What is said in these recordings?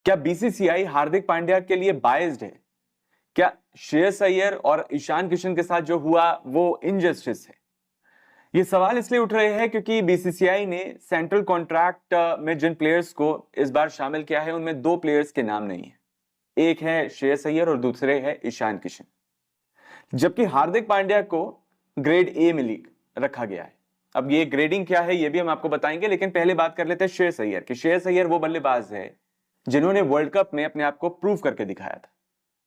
क्या बीसीसीआई हार्दिक पांड्या के लिए बायस्ड है? क्या श्रेयस अय्यर और ईशान किशन के साथ जो हुआ वो इनजस्टिस है? ये सवाल इसलिए उठ रहे हैं क्योंकि बीसीसीआई ने सेंट्रल कॉन्ट्रैक्ट में जिन प्लेयर्स को इस बार शामिल किया है उनमें दो प्लेयर्स के नाम नहीं है। एक है श्रेयस अय्यर और दूसरे है ईशान किशन, जबकि हार्दिक पांड्या को ग्रेड ए में रखा गया है। अब ये ग्रेडिंग क्या है ये भी हम आपको बताएंगे, लेकिन पहले बात कर लेते हैं श्रेयस अय्यर की। श्रेयस अय्यर वो बल्लेबाज है जिन्होंने वर्ल्ड कप में अपने आप को प्रूव करके दिखाया था।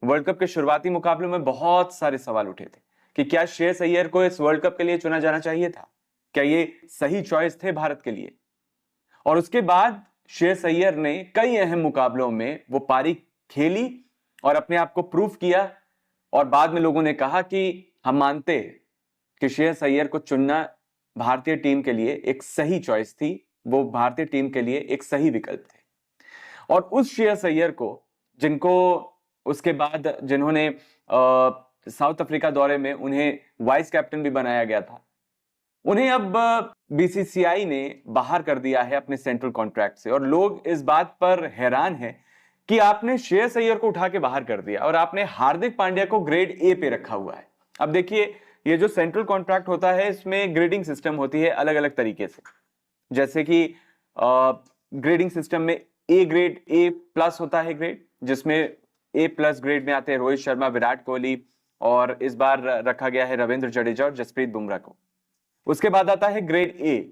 वर्ल्ड कप के शुरुआती मुकाबलों में बहुत सारे सवाल उठे थे कि क्या श्रेयस अय्यर को इस वर्ल्ड कप के लिए चुना जाना चाहिए था, क्या ये सही चॉइस थे भारत के लिए। और उसके बाद श्रेयस अय्यर ने कई अहम मुकाबलों में वो पारी खेली और अपने आप को प्रूव किया, और बाद में लोगों ने कहा कि हम मानते हैं कि श्रेयस अय्यर को चुनना भारतीय टीम के लिए एक सही चॉइस थी, वो भारतीय टीम के लिए एक सही विकल्प थे। और उस श्रेयस अय्यर को जिनको उसके बाद जिन्होंने साउथ अफ्रीका दौरे में उन्हें वाइस कैप्टन भी बनाया गया था, उन्हें अब बीसीसीआई ने बाहर कर दिया है अपने सेंट्रल कॉन्ट्रैक्ट से। और लोग इस बात पर हैरान हैं कि आपने श्रेयस अय्यर को उठा के बाहर कर दिया और आपने हार्दिक पांड्या को ग्रेड ए पे रखा हुआ है। अब देखिए, ये जो सेंट्रल कॉन्ट्रैक्ट होता है इसमें ग्रेडिंग सिस्टम होती है अलग अलग तरीके से। जैसे कि ग्रेडिंग सिस्टम में ए ग्रेड, ए प्लस होता है ग्रेड, जिसमें ए प्लस ग्रेड में आते हैं रोहित शर्मा, विराट कोहली, और इस बार रखा गया है रविंद्र जडेजा और जसप्रीत बुमराह को। उसके बाद आता है ग्रेड ए,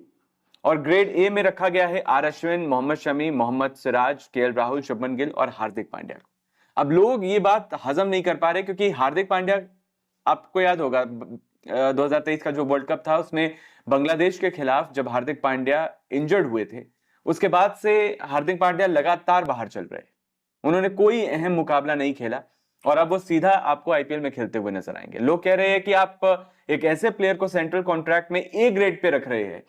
और ग्रेड ए में रखा गया है आर अश्विन, मोहम्मद शमी, मोहम्मद सिराज, केएल राहुल, शुभमन गिल और हार्दिक पांड्या को। अब लोग ये बात हजम नहीं कर पा रहे क्योंकि हार्दिक पांड्या, आपको याद होगा 2023 का जो वर्ल्ड कप था उसमें बांग्लादेश के खिलाफ जब हार्दिक पांड्या इंजर्ड हुए थे, उसके बाद से हार्दिक पांड्या लगातार बाहर चल रहे। उन्होंने कोई अहम मुकाबला नहीं खेला और अब वो सीधा आपको आईपीएल में खेलते हुए नजर आएंगे। लोग कह रहे हैं कि आप एक ऐसे प्लेयर को सेंट्रल कॉन्ट्रैक्ट में ए ग्रेड पे रख रहे हैं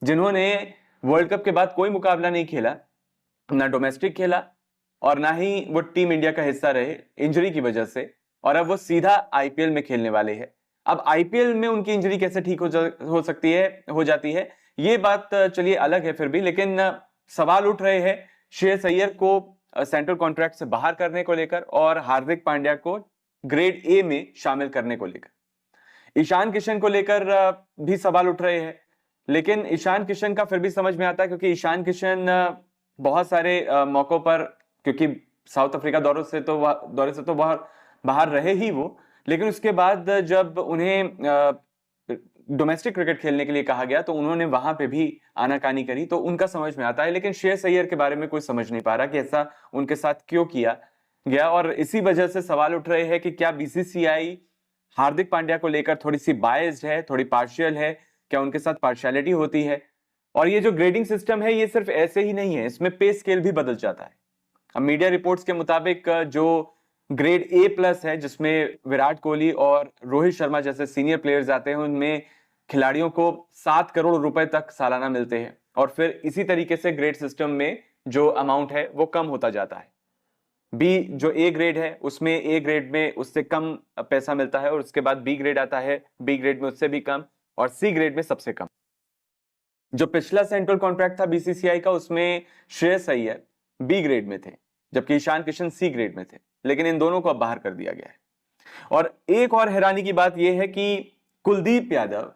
जिन्होंने वर्ल्ड कप के बाद कोई मुकाबला नहीं खेला, ना डोमेस्टिक खेला और ना ही वो टीम इंडिया का हिस्सा रहे इंजरी की वजह से, और अब वो सीधा आईपीएल में खेलने वाले हैं। अब आईपीएल में उनकी इंजरी कैसे ठीक हो जाती है ये बात चलिए अलग है फिर भी, लेकिन सवाल उठ रहे हैं श्रेयस अय्यर को सेंट्रल कॉन्ट्रैक्ट से बाहर करने को लेकर और हार्दिक पांड्या को ग्रेड ए में शामिल करने को लेकर। ईशान किशन को लेकर भी सवाल उठ रहे हैं, लेकिन ईशान किशन का फिर भी समझ में आता है क्योंकि ईशान किशन बहुत सारे मौकों पर, क्योंकि साउथ अफ्रीका दौरे से तो बाहर रहे ही वो, लेकिन उसके बाद जब उन्हें डोमेस्टिक क्रिकेट खेलने के लिए कहा गया तो उन्होंने वहां पे भी आनाकानी करी, तो उनका समझ में आता है। लेकिन श्रेयस अय्यर के बारे में कोई समझ नहीं पा रहा कि ऐसा उनके साथ क्यों किया गया, और इसी वजह से सवाल उठ रहे हैं कि क्या बीसीसीआई हार्दिक पांड्या को लेकर थोड़ी सी बायस्ड है, थोड़ी पार्शियल है, क्या उनके साथ पार्शियलिटी होती है। और ये जो ग्रेडिंग सिस्टम है ये सिर्फ ऐसे ही नहीं है, इसमें पे स्केल भी बदल जाता है। अब मीडिया रिपोर्ट्स के मुताबिक जो ग्रेड ए प्लस है, जिसमें विराट कोहली और रोहित शर्मा जैसे सीनियर प्लेयर्स आते हैं, उनमें खिलाड़ियों को 7 करोड़ रुपए तक सालाना मिलते हैं, और फिर इसी तरीके से ग्रेड सिस्टम में जो अमाउंट है वो कम होता जाता है। बी जो ए ग्रेड है उसमें ए ग्रेड में उससे कम पैसा मिलता है, और उसके बाद बी ग्रेड आता है, बी ग्रेड में उससे भी कम, और सी ग्रेड में सबसे कम। जो पिछला सेंट्रल कॉन्ट्रैक्ट था बीसीसीआई का उसमें श्रेयस अय्यर बी ग्रेड में थे जबकि ईशान किशन सी ग्रेड में थे, लेकिन इन दोनों को अब बाहर कर दिया गया है। और एक और हैरानी की बात यह है कि कुलदीप यादव,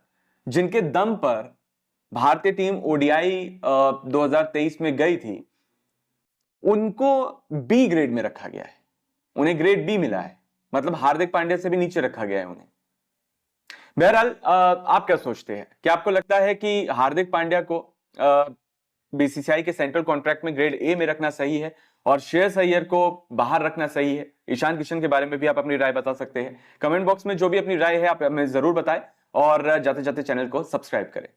जिनके दम पर भारतीय टीम ओडीआई 2023 में गई थी, उनको बी ग्रेड में रखा गया है, उन्हें ग्रेड बी मिला है, मतलब हार्दिक पांड्या से भी नीचे रखा गया है उन्हें। बहरहाल आप क्या सोचते हैं? क्या आपको लगता है कि हार्दिक पांड्या को बीसीसीआई के सेंट्रल कॉन्ट्रैक्ट में ग्रेड ए में रखना सही है और श्रेयस अय्यर को बाहर रखना सही है? ईशान किशन के बारे में भी आप अपनी राय बता सकते हैं। कमेंट बॉक्स में जो भी अपनी राय है आप हमें जरूर बताएं और जाते जाते चैनल को सब्सक्राइब करें।